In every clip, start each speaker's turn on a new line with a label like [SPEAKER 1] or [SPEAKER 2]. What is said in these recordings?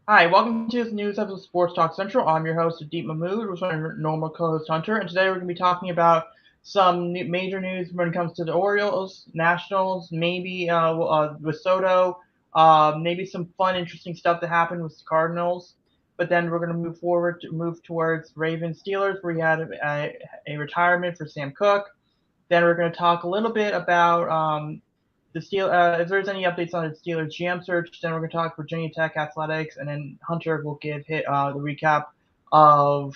[SPEAKER 1] Hi, welcome to this news episode of Sports Talk Central. I'm your host, Deep Mahmood, with my normal co-host Hunter, and today we're going to be talking about some major news when it comes to the Orioles, Nationals, maybe with Soto, maybe some fun, interesting stuff that happened with the Cardinals. But then we're going to move towards Ravens Steelers, where we had a retirement for Sam Cook. Then we're going to talk a little bit about if there's any updates on the Steelers GM search. Then we're going to talk Virginia Tech athletics, and then Hunter will give the recap of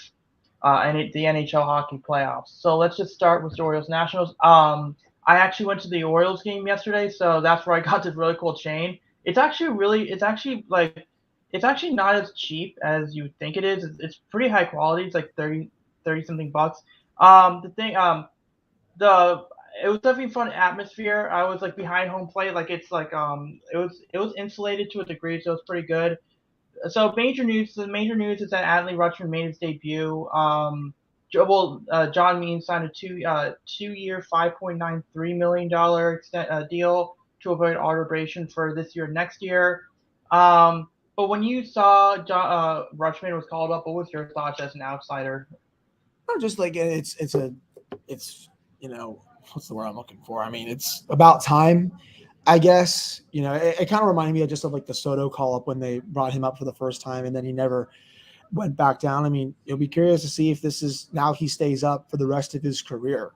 [SPEAKER 1] the NHL hockey playoffs. So let's just start with the Orioles Nationals. I actually went to the Orioles game yesterday, so that's where I got this really cool chain. It's actually not as cheap as you would think it is. It's pretty high quality. It's like 30 something bucks. The thing the it was definitely a fun atmosphere. I was like behind home plate, like it was insulated to a degree, so it's pretty good. So major news. The major news is that Adley Rutschman made his debut. John Means signed a two-year, $5.93 million deal to avoid arbitration for this year and next year. But when you saw Rutschman was called up, what was your thoughts as an outsider?
[SPEAKER 2] Not just like it's what's the word I'm looking for? I mean, it's about time, I guess. It kind of reminded me of just of like the Soto call up when they brought him up for the first time, and then he never went back down. I mean, you'll be curious to see if this is now he stays up for the rest of his career.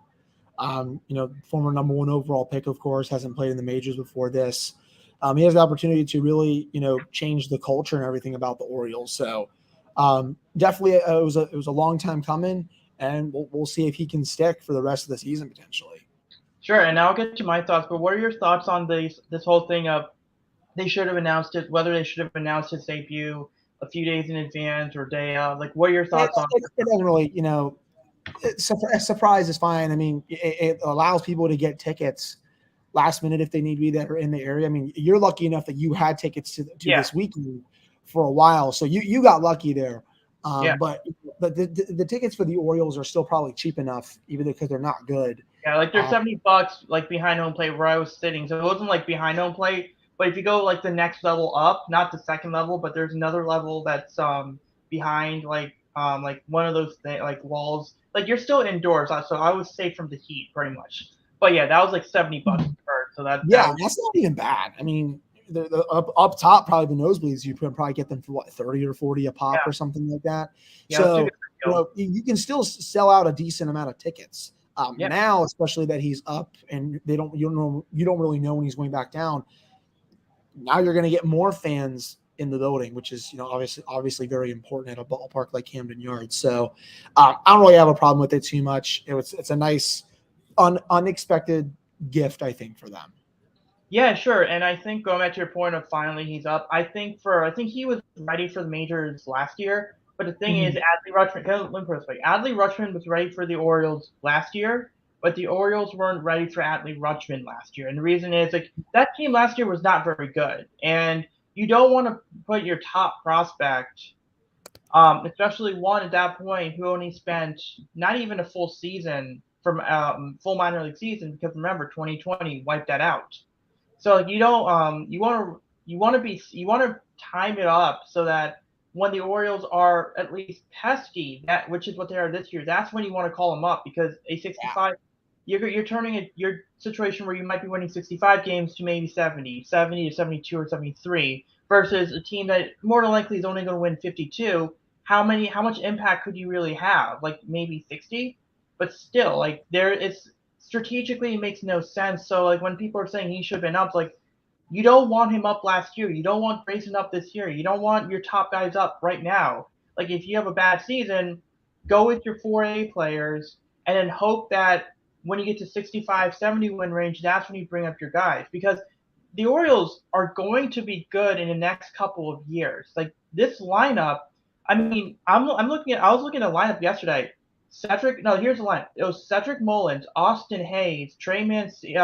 [SPEAKER 2] Former number one overall pick, of course, hasn't played in the majors before this. He has the opportunity to really, change the culture and everything about the Orioles. So definitely, it was a long time coming, and we'll see if he can stick for the rest of the season potentially.
[SPEAKER 1] Sure, and I'll get to my thoughts. But what are your thoughts on this whole thing of they should have announced it, whether they should have announced his debut a few days in advance or day of? Like, what are your
[SPEAKER 2] It,
[SPEAKER 1] thoughts on?
[SPEAKER 2] it doesn't really, a surprise is fine. I mean, it allows people to get tickets last minute if they need to be there in the area. I mean, you're lucky enough that you had tickets to
[SPEAKER 1] Yeah,
[SPEAKER 2] this weekend for a while, so you got lucky there.
[SPEAKER 1] yeah,
[SPEAKER 2] But the tickets for the Orioles are still probably cheap enough, even because they're not good.
[SPEAKER 1] yeah. Like, there's
[SPEAKER 2] Um,
[SPEAKER 1] $70 like behind home plate where I was sitting, so it wasn't like behind home plate. But if you go like the next level up, not the second level, but there's another level that's behind like one of those like walls. Like you're still indoors, so I was safe from the heat pretty much. But yeah, that was like $70 per. So that
[SPEAKER 2] yeah,
[SPEAKER 1] was
[SPEAKER 2] that's not even bad. I mean, the up top, probably the nosebleeds, you can probably get them for what 30 or 40 a pop
[SPEAKER 1] yeah,
[SPEAKER 2] or something like that.
[SPEAKER 1] yeah, it was too good
[SPEAKER 2] So
[SPEAKER 1] for deal.
[SPEAKER 2] you can still sell out a decent amount of tickets.
[SPEAKER 1] Yeah.
[SPEAKER 2] Now, especially that he's up and you don't really know when he's going back down. Now you're going to get more fans in the building, which is obviously very important at a ballpark like Camden Yards. So I don't really have a problem with it too much. It's a nice unexpected gift, I think, for them.
[SPEAKER 1] Yeah, sure. And I think going back to your point of finally he's up, I think he was ready for the majors last year. But the thing is,
[SPEAKER 2] Mhm.
[SPEAKER 1] Adley Rutschman, let me put it this way: Adley Rutschman was ready for the Orioles last year, but the Orioles weren't ready for Adley Rutschman last year. And the reason is like that team last year was not very good, and you don't want to put your top prospect, especially one at that point who only spent not even a full season from full minor league season, because remember 2020 wiped that out. So like, you don't you want to time it up so that when the Orioles are at least pesky, that which is what they are this year, that's when you want to call them up, because a
[SPEAKER 2] Yeah.
[SPEAKER 1] 65 you're turning your situation where you might be winning 65 games to maybe 70 to 72 or 73 versus a team that more than likely is only going to win 52. How much impact could you really have? Like maybe 60, but still like there it's strategically it makes no sense. So like when people are saying he should have been up, like you don't want him up last year. You don't want Grayson up this year. You don't want your top guys up right now. Like if you have a bad season, go with your 4A players and then hope that when you get to 65, 70 win range, that's when you bring up your guys, because the Orioles are going to be good in the next couple of years. Like this lineup, I mean, I was looking at the lineup yesterday. Cedric, no, here's the line. It was Cedric Mullins, Austin Hayes, Trey Mancini.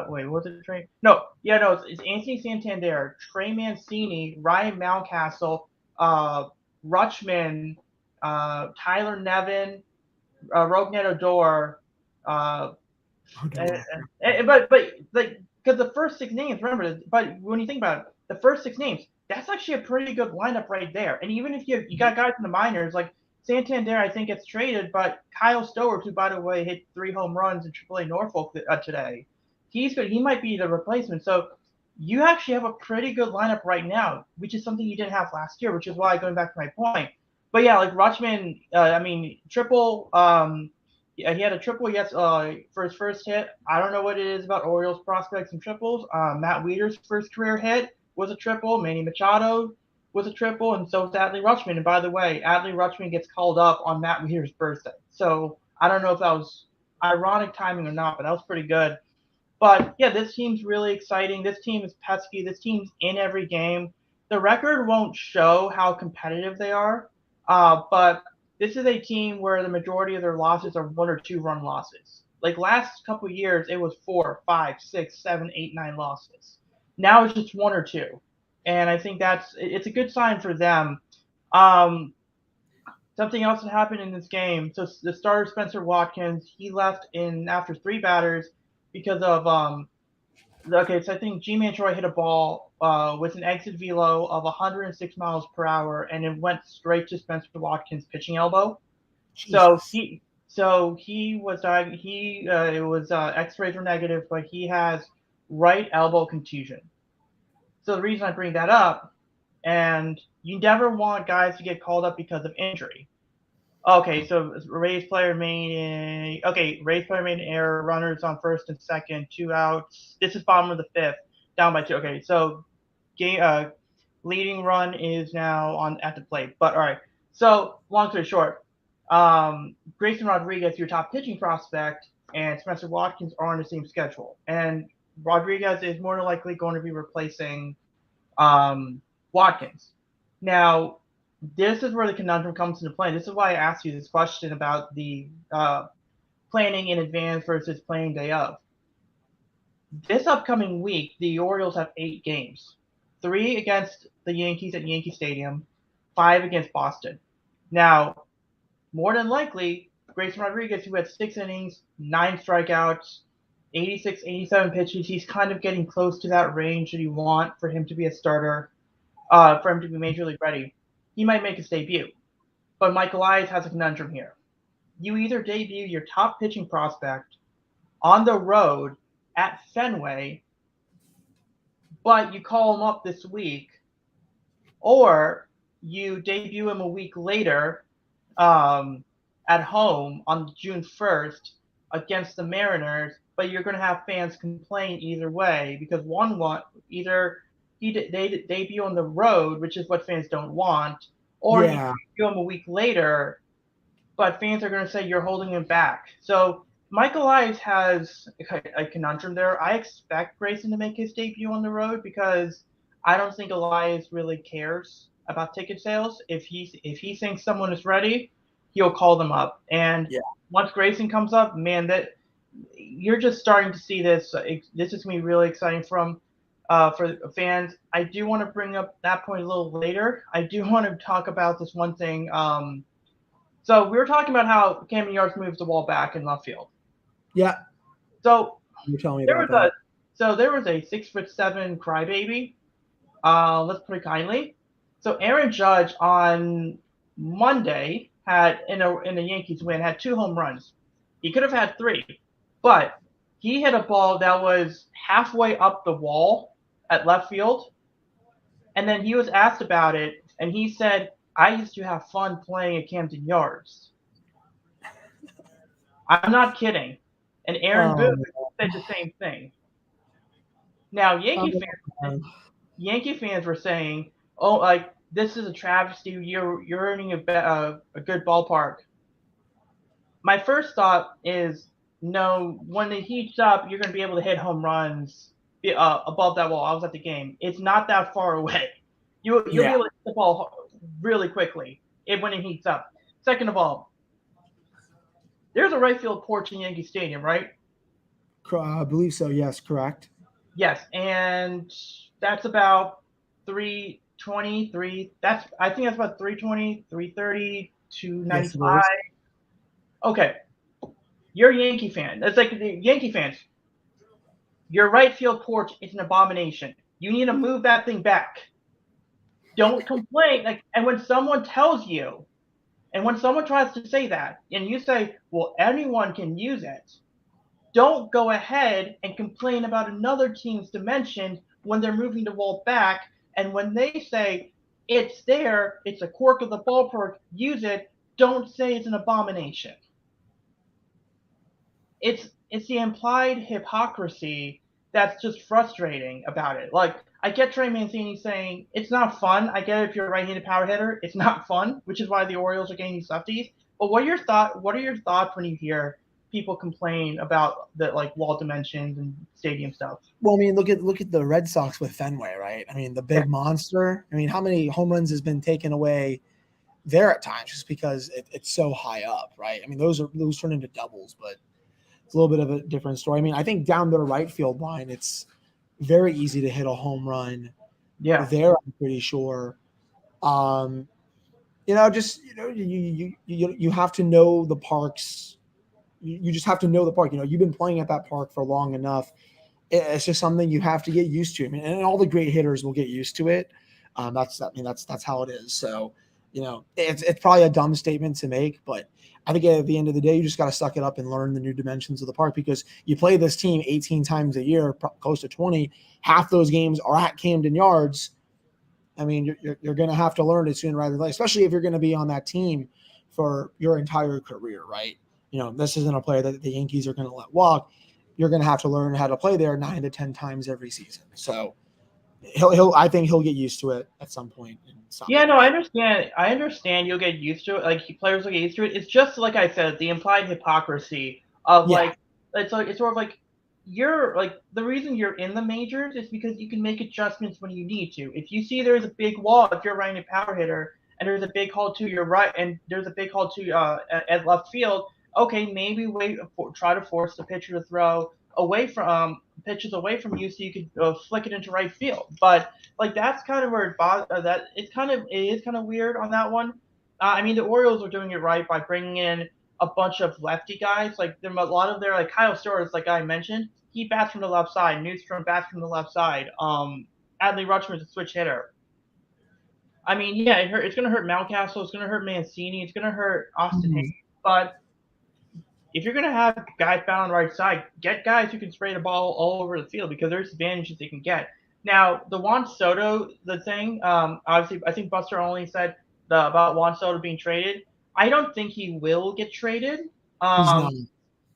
[SPEAKER 1] Wait, was it Trey? No, yeah, no, it's Anthony Santander, Trey Mancini, Ryan Mountcastle, uh, Rutschman, Tyler Nevin, Rognet Odor, uh,
[SPEAKER 2] Odor.
[SPEAKER 1] but like because the first six names, remember, but when you think about it, the first 6 names, that's actually a pretty good lineup right there. And even if you got guys in the minors, like Santander, I think gets traded, but Kyle Stowers, who, by the way, hit 3 home runs in AAA Norfolk today, he's good. He might be the replacement. So you actually have a pretty good lineup right now, which is something you didn't have last year, which is why, going back to my point. But yeah, like Rutschman, triple. He had a triple for his first hit. I don't know what it is about Orioles prospects and triples. Matt Wieters' first career hit was a triple. Manny Machado was a triple, and so was Adley Rutschman. And by the way, Adley Rutschman gets called up on Matt Wieters' birthday. So I don't know if that was ironic timing or not, but that was pretty good. But yeah, this team's really exciting. This team is pesky. This team's in every game. The record won't show how competitive they are, but this is a team where the majority of their losses are 1 or 2 run losses. Like last couple of years, it was 4, 5, 6, 7, 8, 9 losses. Now it's just 1 or 2, and I think it's a good sign for them. Um, Something else that happened in this game. So the starter Spencer Watkins, he left in after 3 batters because of okay. So I think G-Man Troy hit a ball with an exit velo of 106 miles per hour, and it went straight to Spencer Watkins' pitching elbow.
[SPEAKER 2] Jesus.
[SPEAKER 1] He was it was X-rays were negative, but he has right elbow contusion. So the reason I bring that up, and you never want guys to get called up because of injury. Okay, so Rays player made an error. Runners on first and second, 2 outs. This is bottom of the 5th, down by 2. Okay, so leading run is now at the plate. But all right, so long story short, Grayson Rodriguez, your top pitching prospect, and Spencer Watkins are on the same schedule, and Rodriguez is more than likely going to be replacing Watkins. Now, this is where the conundrum comes into play. This is why I asked you this question about the planning in advance versus playing day of. This upcoming week, the Orioles have 8 games. 3 against the Yankees at Yankee Stadium, 5 against Boston. Now, more than likely, Grayson Rodriguez, who had 6 innings, 9 strikeouts, 86, 87 pitches, he's kind of getting close to that range that you want for him to be a starter, for him to be major league ready. He might make his debut. But Mike Elias has a conundrum here. You either debut your top pitching prospect on the road at Fenway, but you call him up this week, or you debut him a week later at home on June 1st against the Mariners, but you're going to have fans complain either way because either they debut on the road, which is what fans don't want, or you debut him a week later, but fans are going to say you're holding him back. So Michael Elias has a conundrum there. I expect Grayson to make his debut on the road because I don't think Elias really cares about ticket sales. If he thinks someone is ready, he'll call them up. And once Grayson comes up, man, that you're just starting to see this. This is going to be really exciting for fans. I do want to bring up that point a little later. I do want to talk about this one thing. So we were talking about how Camden Yards moves the ball back in left field.
[SPEAKER 2] Yeah.
[SPEAKER 1] So
[SPEAKER 2] you're telling me about that.
[SPEAKER 1] There was a 6'7" crybaby. Let's put it kindly. So Aaron Judge on Monday had in the Yankees win had 2 home runs. He could have had 3, but he hit a ball that was halfway up the wall at left field, and then he was asked about it, and he said, "I used to have fun playing at Camden Yards." I'm not kidding. And Aaron Boone said the same thing. Now, Yankee fans were saying, "Oh, like this is a travesty. You're earning a good ballpark." My first thought is, no. When it heats up, you're going to be able to hit home runs above that wall. I was at the game. It's not that far away. You'll be able to hit the ball really quickly when it heats up. Second of all, there's a right field porch in Yankee Stadium, right?
[SPEAKER 2] I believe so. Yes, correct.
[SPEAKER 1] Yes, and that's about 320. I think that's about 320, 330 to 95. Yes, okay, you're a Yankee fan. That's like the Yankee fans. Your right field porch is an abomination. You need to move that thing back. Don't complain. Like, and when someone tells you, and when someone tries to say that, and you say, well, anyone can use it, don't go ahead and complain about another team's dimension when they're moving the ball back. And when they say it's there, it's a quirk of the ballpark, use it, don't say it's an abomination. It's the implied hypocrisy that's just frustrating about it. Like, I get Trey Mancini saying it's not fun. I get it if you're a right-handed power hitter, it's not fun, which is why the Orioles are getting these lefties. But what are your thoughts when you hear people complain about the like wall dimensions and stadium stuff?
[SPEAKER 2] Well, I mean, look at the Red Sox with Fenway, right? I mean, the
[SPEAKER 1] Yeah.
[SPEAKER 2] big monster. I mean, how many home runs has been taken away there at times just because it's so high up, right? I mean, those turn into doubles, but it's a little bit of a different story. I mean, I think down the right field line, it's very easy to hit a home run
[SPEAKER 1] Yeah.
[SPEAKER 2] there. I'm pretty sure. Um, just you have to know the parks. You just have to know the park. You've been playing at that park for long enough. It's just something you have to get used to. I mean, and all the great hitters will get used to it. That's how it is. So, it's probably a dumb statement to make, but I think at the end of the day, you just got to suck it up and learn the new dimensions of the park because you play this team 18 times a year, close to 20. Half those games are at Camden Yards. I mean, you're going to have to learn it sooner rather than later, especially if you're going to be on that team for your entire career, right? This isn't a player that the Yankees are going to let walk. You're going to have to learn how to play there 9 to 10 times every season. So I think he'll get used to it at some point and stop
[SPEAKER 1] Yeah,
[SPEAKER 2] getting
[SPEAKER 1] no, I
[SPEAKER 2] mad.
[SPEAKER 1] understand. I understand you'll get used to it. Like players will get used to it. It's just like I said, the implied hypocrisy of
[SPEAKER 2] Yeah.
[SPEAKER 1] like it's sort of like you're like the reason you're in the majors is because you can make adjustments when you need to. If you see there's a big wall, if you're running a power hitter and there's a big hole to your right and there's a big hole to at left field, okay, maybe try to force the pitcher to throw away from pitches away from you so you could flick it into right field. But like that's kind of where it is kind of weird on that one. I mean, the Orioles are doing it right by bringing in a bunch of lefty guys. Like a lot of their like Kyle Stewart, like I mentioned, he bats from the left side. Newstrom bats from the left side. Adley Rutschman's a switch hitter. I mean, yeah, it's going to hurt Mountcastle. It's going to hurt Mancini. It's going to hurt Austin Hayes.
[SPEAKER 2] Mhm.
[SPEAKER 1] But if you're going to have guys bound on the right side, get guys who can spray the ball all over the field because there's advantages they can get. Now, the Juan Soto, the thing, obviously, I think Buster only said about Juan Soto being traded. I don't think he will get traded.
[SPEAKER 2] He's not.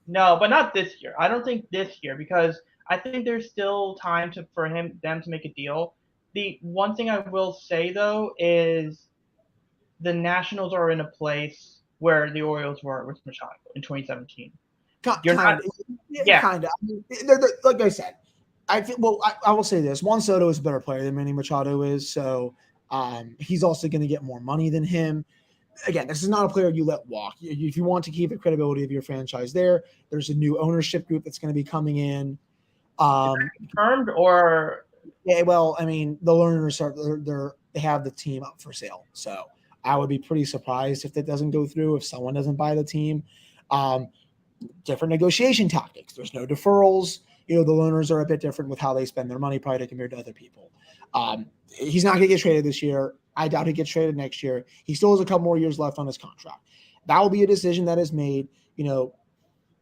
[SPEAKER 1] No, but not this year. I don't think this year because I think there's still time for them to make a deal. The one thing I will say though is the Nationals are in a place where the Orioles were with Machado in 2017. You're not,
[SPEAKER 2] Kind of. Yeah,
[SPEAKER 1] yeah,
[SPEAKER 2] kind of. I mean, like I said, I will say this: Juan Soto is a better player than Manny Machado is, so he's also going to get more money than him. Again, this is not a player you let walk. If you want to keep the credibility of your franchise there's a new ownership group that's going to be coming in.
[SPEAKER 1] is that confirmed or
[SPEAKER 2] Yeah, well, I mean, the learners they have the team up for sale, so I would be pretty surprised if that doesn't go through. If someone doesn't buy the team, um, different negotiation tactics. There's no deferrals. The learners are a bit different with how they spend their money, probably compared to other people. He's not going to get traded this year. I doubt he gets traded next year. He still has a couple more years left on his contract. That will be a decision that is made.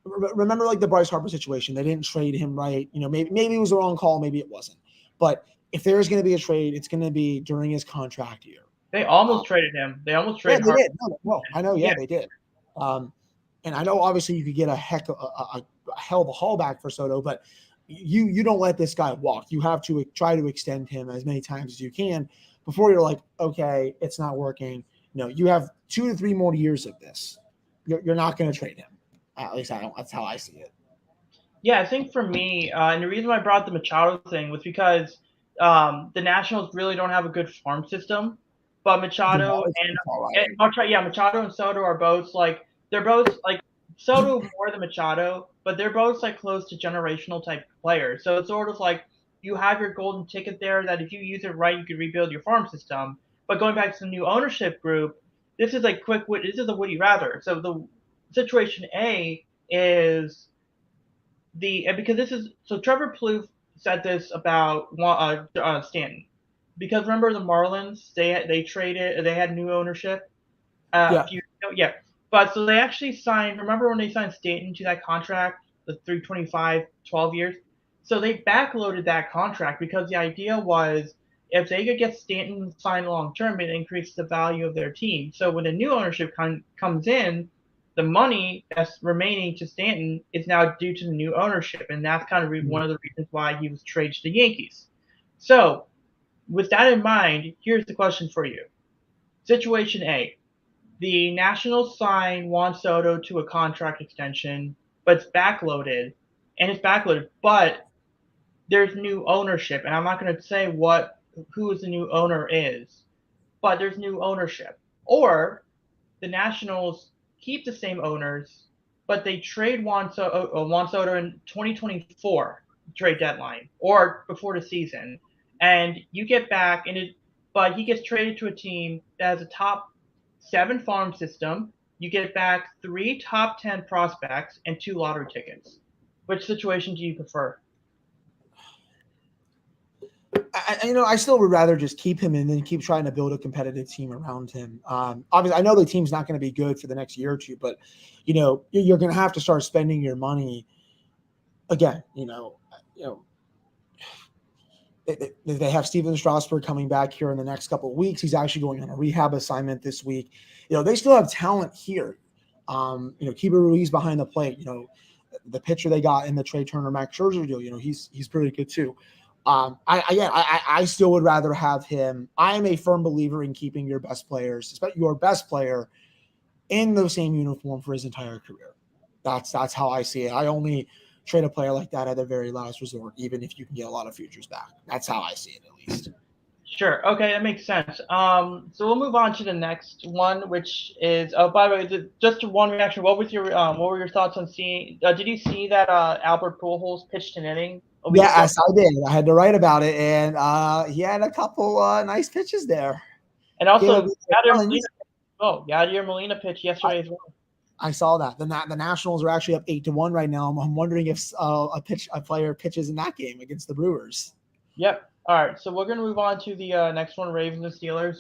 [SPEAKER 2] Remember like the Bryce Harper situation. They didn't trade him right. Maybe it was the wrong call. Maybe it wasn't. But if there's going to be a trade, it's going to be during his contract year.
[SPEAKER 1] they almost traded him? They almost
[SPEAKER 2] Yeah,
[SPEAKER 1] traded
[SPEAKER 2] they
[SPEAKER 1] Harper.
[SPEAKER 2] did. No, I know. Yeah,
[SPEAKER 1] Yeah,
[SPEAKER 2] they did. Um, and I know obviously you could get a hell of a haul back for Soto, but you don't let this guy walk. You have to try to extend him as many times as you can before you're like, okay, it's not working. No, you have 2 to 3 more years of this. You're not going to trade him. At least I don't. That's how I see it.
[SPEAKER 1] yeah. I think for me, and the reason why I brought the Machado thing was because the Nationals really don't have a good farm system, but
[SPEAKER 2] Yeah,
[SPEAKER 1] Machado
[SPEAKER 2] it's all right.
[SPEAKER 1] Machado and Soto are both like they're both like Soto more than Machado, but they're both like close to generational type players. So it's sort of like you have your golden ticket there that if you use it right, you can rebuild your farm system. But going back to the new ownership group, this is like this is a would you rather. So the situation A is the and because this is so Trevor Plouffe said this about Stanton, because remember the Marlins, they had new ownership a
[SPEAKER 2] Yeah.
[SPEAKER 1] few years ago, yeah. But so they actually signed. Remember when they signed Stanton to that contract, the 325, 12 years? So they backloaded that contract because the idea was if they could get Stanton signed long term, it increased the value of their team. So when the new ownership comes in, the money that's remaining to Stanton is now due to the new ownership, and that's kind of one of the reasons why he was traded to the Yankees. So with that in mind, here's the question for you: Situation A, the Nationals signed Juan Soto to a contract extension, but but there's new ownership, and I'm not going to say who the new owner is, but there's new ownership. Or the Nationals keep the same owners, but they trade Juan Soto in 2024 trade deadline or before the season, and you get back but he gets traded to a team that has a top 7 farm system. You get back 3 top 10 prospects and 2 lottery tickets. Which situation do you prefer?
[SPEAKER 2] I still would rather just keep him and then keep trying to build a competitive team around him. Obviously, I know the team's not going to be good for the next year or two, but you're going to have to start spending your money again. They have Steven Strasburg coming back here in the next couple of weeks. He's actually going on a rehab assignment this week. They still have talent here. Keeper Ruiz behind the plate. The pitcher they got in the Trey Turner Max Scherzer deal. He's pretty good too. I still would rather have him. I am a firm believer in keeping your best players, especially your best player, in the same uniform for his entire career. That's how I see it. I only trade a player like that at the very last resort, even if you can get a lot of futures back. That's how I see it, at least.
[SPEAKER 1] Sure. Okay, that makes sense. So we'll move on to the next one, which is. Oh, by the way, just one reaction. What were your thoughts on seeing? Did you see that Albert Pujols pitched an inning a week ago?
[SPEAKER 2] Yes, I did. I had to write about it, and he had a couple nice pitches there.
[SPEAKER 1] And also, Yadier Molina pitched yesterday as well.
[SPEAKER 2] I saw that. The Nationals are actually up 8-1 right now. I'm wondering if a player pitches in that game against the Brewers.
[SPEAKER 1] Yep. All right. So we're gonna move on to the next one, Ravens and Steelers.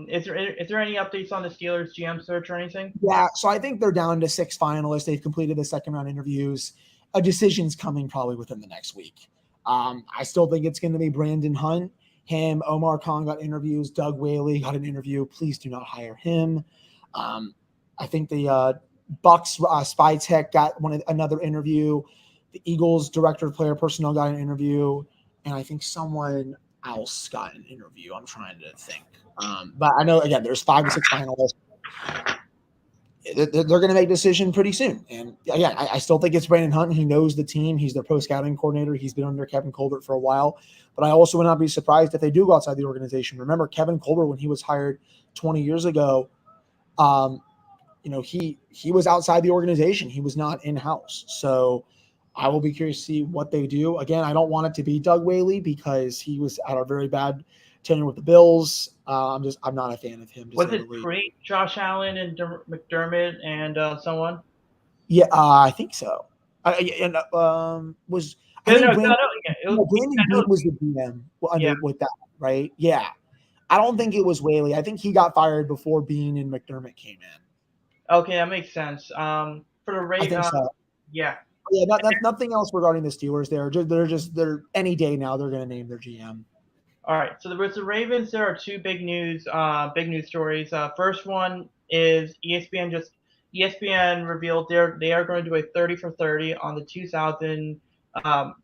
[SPEAKER 1] Is there any updates on the Steelers GM search or anything?
[SPEAKER 2] Yeah. So I think they're down to 6 finalists. They've completed the second round interviews. A decision's coming probably within the next week. I still think it's going to be Brandon Hunt. Omar Khan got interviews. Doug Whaley got an interview. Please do not hire him. I think the Bucks spy tech got another interview. The Eagles director of player personnel got an interview, and I think someone else got an interview. I'm trying to think, but I know again there's 5 to 6 finalists. They're going to make a decision pretty soon, and again, I still think it's Brandon Hunt. He knows the team. He's their pro scouting coordinator. He's been under Kevin Colbert for a while, but I also would not be surprised if they do go outside the organization. Remember, Kevin Colbert when he was hired 20 years ago. He was outside the organization. He was not in-house. So I will be curious to see what they do. Again, I don't want it to be Doug Whaley because he was at a very bad tenure with the Bills. I'm not a fan of him.
[SPEAKER 1] Was it pre Josh Allen and McDermott and someone?
[SPEAKER 2] Yeah, I think so. Brandon Beane was the GM with that, right? Yeah. I don't think it was Whaley. I think he got fired before Beane and McDermott came in.
[SPEAKER 1] Okay, that makes sense. For the Ravens,
[SPEAKER 2] I think so.
[SPEAKER 1] Yeah.
[SPEAKER 2] Nothing else regarding the Steelers. They're any day now. They're going to name their GM.
[SPEAKER 1] All right. So with the Ravens, there are 2 big news stories. First one is ESPN revealed they are going to do a 30 for 30 on the 2000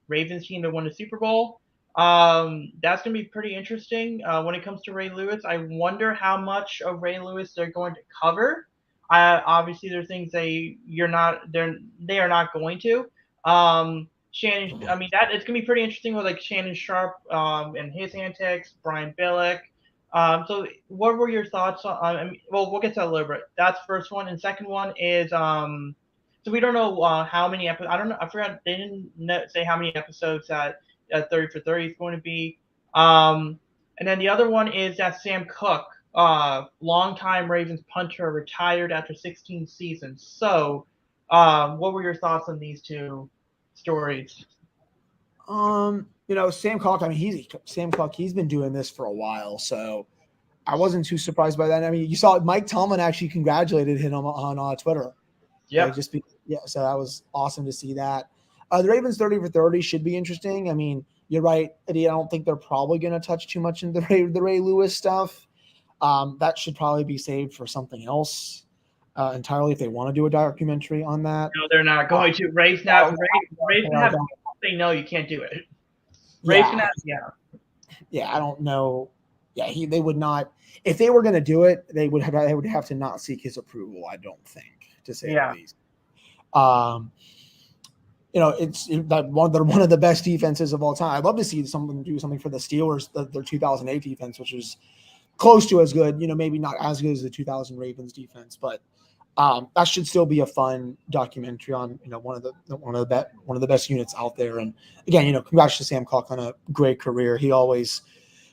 [SPEAKER 1] Ravens team that won the Super Bowl. That's going to be pretty interesting. When it comes to Ray Lewis, I wonder how much of Ray Lewis they're going to cover. Obviously, there's things they are not going to. Shannon, I mean it's gonna be pretty interesting with like Shannon Sharp and his antics, Brian Billick. So what were your thoughts on? We'll get to that a little bit. That's the first one, and second one is so we don't know how many episodes. I don't know. I forgot they didn't say how many episodes that 30 for 30 is going to be. And then the other one is that Sam Koch, longtime Ravens punter, retired after 16 seasons. So, what were your thoughts on these 2 stories?
[SPEAKER 2] Sam Koch. I mean, Sam Koch. He's been doing this for a while, so I wasn't too surprised by that. I mean, you saw Mike Tomlin actually congratulated him on Twitter.
[SPEAKER 1] Yep.
[SPEAKER 2] So that was awesome to see that. The Ravens 30 for 30 should be interesting. I mean, you're right, Eddie. I don't think they're probably going to touch too much in the Ray Lewis stuff. That should probably be saved for something else entirely if they want to do a documentary on that.
[SPEAKER 1] No, they're not going to. Ray's gonna have say no, you can't do it. Ray's gonna have,
[SPEAKER 2] yeah. I don't know. Yeah, they would not. If they were going to do it, they would have to not seek his approval. I don't think, to say the least. It's one of the best defenses of all time. I'd love to see someone do something for the Steelers, their 2008 defense, which was close to as good. Maybe not as good as the 2000 Ravens defense, but that should still be a fun documentary on one of the best units out there. And again, congrats to Sam Koch on a great career. He always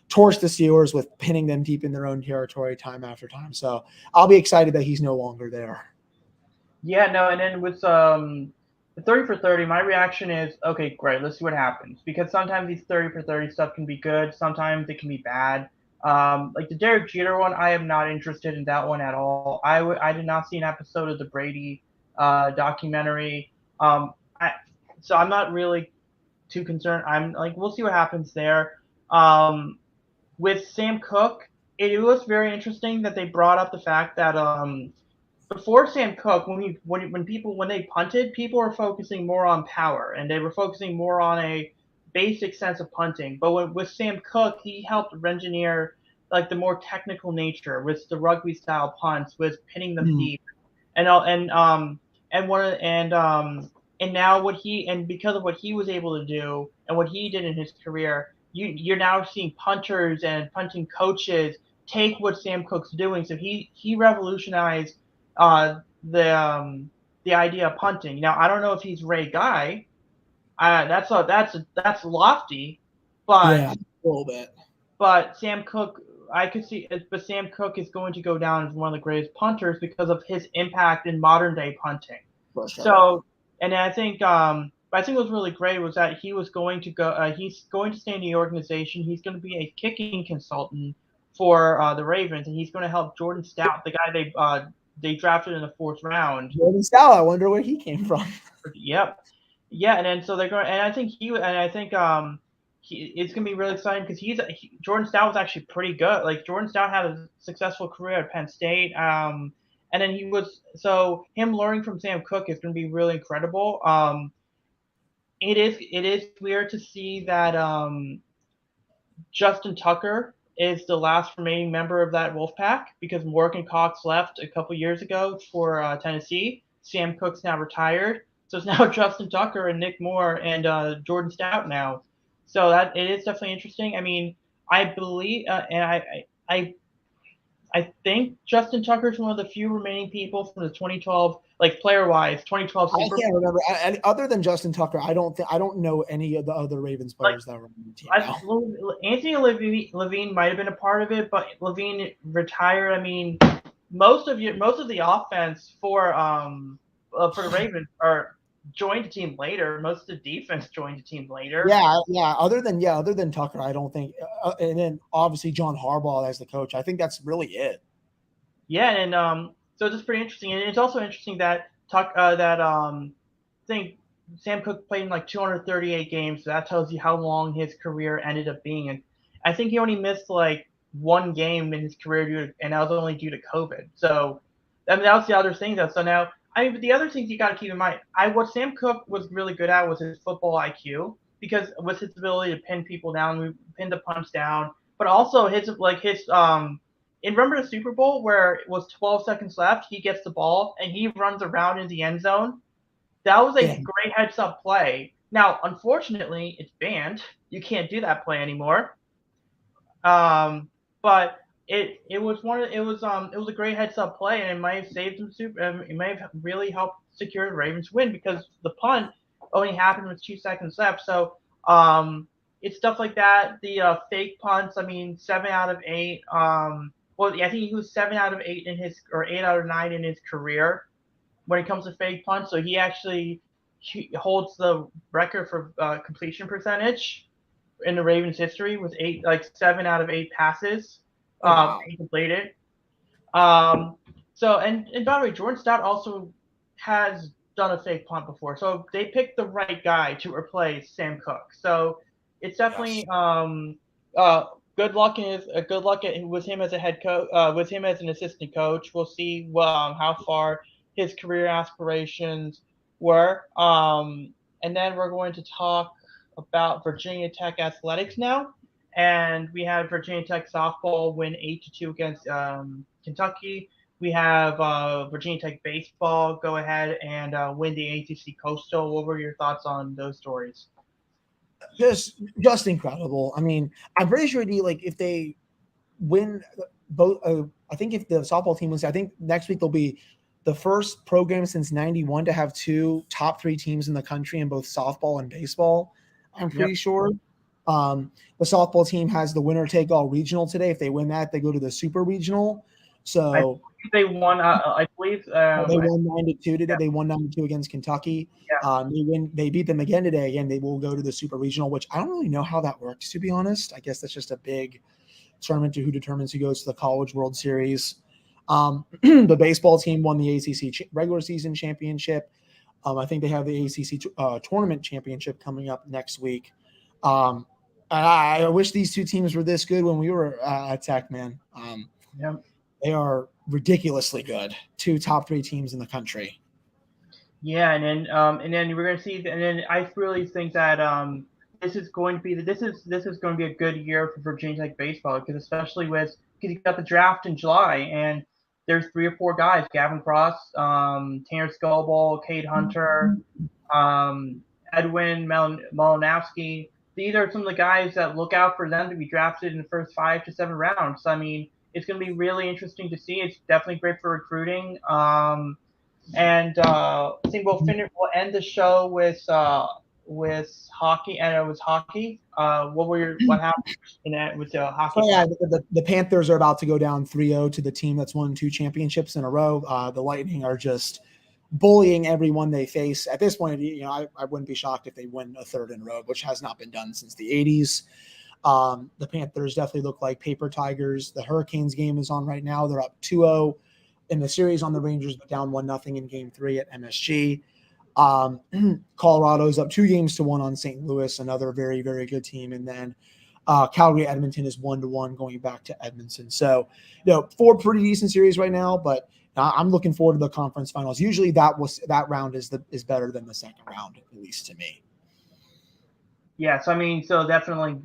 [SPEAKER 2] torched the Steelers with pinning them deep in their own territory time after time. So I'll be excited that he's no longer there.
[SPEAKER 1] Yeah, no, and then with the 30 for 30, my reaction is, okay, great, let's see what happens. Because sometimes these 30 for 30 stuff can be good, sometimes it can be bad. Like the Derek Jeter one, I am not interested in that one at all. I did not see an episode of the Brady documentary. So I'm not really too concerned. I'm like, we'll see what happens there. With Sam Koch, it was very interesting that they brought up the fact that before Sam Koch, when they punted, people were focusing more on power and they were focusing more on a basic sense of punting. But with Sam Koch, he helped engineer like the more technical nature with the rugby style punts, with pinning them deep, and now because of what he was able to do and what he did in his career, you're now seeing punters and punting coaches take what Sam Koch's doing. So he revolutionized the idea of punting. Now I don't know if he's Ray Guy. That's lofty, but
[SPEAKER 2] yeah, a little bit.
[SPEAKER 1] But Sam Koch, I could see, but Sam Koch is going to go down as one of the greatest punters because of his impact in modern day punting.
[SPEAKER 2] For sure.
[SPEAKER 1] So, and I think what was really great was that he was going to go. He's going to stay in the organization. He's going to be a kicking consultant for the Ravens, and he's going to help Jordan Stout, the guy they drafted in the 4th round.
[SPEAKER 2] Jordan Stout, I wonder where he came from.
[SPEAKER 1] Yep. Yeah, and then so they're going, and I think it's gonna be really exciting because Jordan Stout was actually pretty good. Like Jordan Stout had a successful career at Penn State, and then him learning from Sam Koch is gonna be really incredible. It is weird to see that Justin Tucker is the last remaining member of that Wolfpack because Morgan Cox left a couple years ago for Tennessee. Sam Koch's now retired, so it's now Justin Tucker and Nick Moore and Jordan Stout now. So that it is definitely interesting. I mean, I believe, and I think Justin Tucker is one of the few remaining people from the 2012, like player-wise, 2012 Super Bowl.
[SPEAKER 2] I can't remember. And other than Justin Tucker, I don't know any of the other Ravens players that were on the team now.
[SPEAKER 1] Anthony Levine might have been a part of it, but Levine retired. I mean, most of the offense for the Ravens joined the team later. Most of the defense joined the team later.
[SPEAKER 2] Yeah. Other than Tucker, I don't think. And then obviously John Harbaugh as the coach. I think that's really it.
[SPEAKER 1] Yeah, and so it's pretty interesting, and it's also interesting that think Sam Koch played in like 238 games. So that tells you how long his career ended up being. And I think he only missed like one game in his career and that was only due to COVID. So I mean, that was the other thing though. So now. But the other things you got to keep in mind, what Sam Koch was really good at was his football IQ, because with his ability to pin people down, pin the punch down, but also remember the Super Bowl where it was 12 seconds left, he gets the ball and he runs around in the end zone. That was a great heads up play. Now, unfortunately, it's banned. You can't do that play anymore. But it was a great heads up play, and it might have saved them. It might have really helped secure the Ravens win because the punt only happened with 2 seconds left. So it's stuff like that. The fake punts. I mean, 7 out of 8. I think he was 7 out of 8 or 8 out of 9 in his career when it comes to fake punts. So he holds the record for completion percentage. in the Ravens' history with 7 out of 8 passes
[SPEAKER 2] Oh wow.
[SPEAKER 1] completed. And by the way, Jordan Stout also has done a fake punt before, so they picked the right guy to replace Sam Koch. So it's definitely
[SPEAKER 2] Yes.
[SPEAKER 1] good luck with him as a head coach, with him as an assistant coach. We'll see how far his career aspirations were. And then we're going to talk about Virginia Tech athletics now. And we had Virginia Tech softball win 8-2 against Kentucky. We have Virginia Tech baseball go ahead and win the ACC Coastal. What were your thoughts on those stories?
[SPEAKER 2] Just incredible. I mean, I'm pretty sure if they win both, I think if the softball team wins, I think next week they'll be the first program since '91 to have 2 top 3 teams in the country in both softball and baseball. I'm pretty sure. The softball team has the winner take all regional today. If they win that, they go to the super regional. So
[SPEAKER 1] they won. I believe
[SPEAKER 2] they won 9-2 today.
[SPEAKER 1] Yeah.
[SPEAKER 2] They won 9-2 against Kentucky.
[SPEAKER 1] Yeah.
[SPEAKER 2] They beat them again today. Again, they will go to the super regional, which I don't really know how that works, to be honest. I guess that's just a big tournament to who determines who goes to the College World Series. The baseball team won the ACC regular season championship. I think they have the ACC tournament championship coming up next week. And I wish these 2 teams were this good when we were at Tech, man. They are ridiculously good. 2 top 3 teams in the country.
[SPEAKER 1] Yeah, and then we're gonna see, and then I really think that this is going to be a good year for Virginia Tech baseball because you got the draft in July and there's 3 or 4 guys: Gavin Cross, Tanner Scobell, Cade Hunter, Edwin Malinowski. These are some of the guys that look out for them to be drafted in the first 5 to 7 rounds. I mean, it's going to be really interesting to see. It's definitely great for recruiting. And I think we'll end the show with hockey, and it was hockey. What happened with the hockey?
[SPEAKER 2] So yeah, the Panthers are about to go down 3-0 to the team that's won 2 championships in a row. The Lightning are just bullying everyone they face. At this point, I wouldn't be shocked if they win a 3rd in a row, which has not been done since the 80s. The Panthers definitely look like paper tigers. The Hurricanes game is on right now. They're up 2-0 in the series on the Rangers, but down 1-0 in Game 3 at MSG. Colorado's up 2-1 on St. Louis, another very, very good team. And then Calgary Edmonton is 1-1 going back to Edmonton. So, 4 pretty decent series right now, but I'm looking forward to the conference finals. Usually that round is better than the second round, at least to me.
[SPEAKER 1] Yes, I mean, so definitely,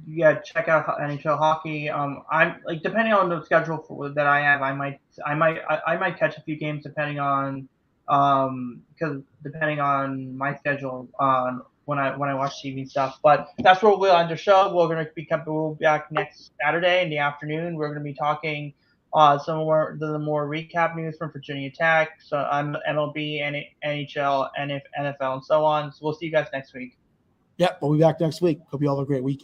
[SPEAKER 1] check out NHL hockey. I'm depending on the schedule that I have, I might catch a few games depending on depending on my schedule on when I watch TV stuff. But that's where we'll end the show. We'll be back next Saturday in the afternoon. We're going to be talking some more the more recap news from Virginia Tech, so MLB, NHL, NFL, and so on. So we'll see you guys next week.
[SPEAKER 2] Yep, we'll be back next week. Hope you all have a great weekend.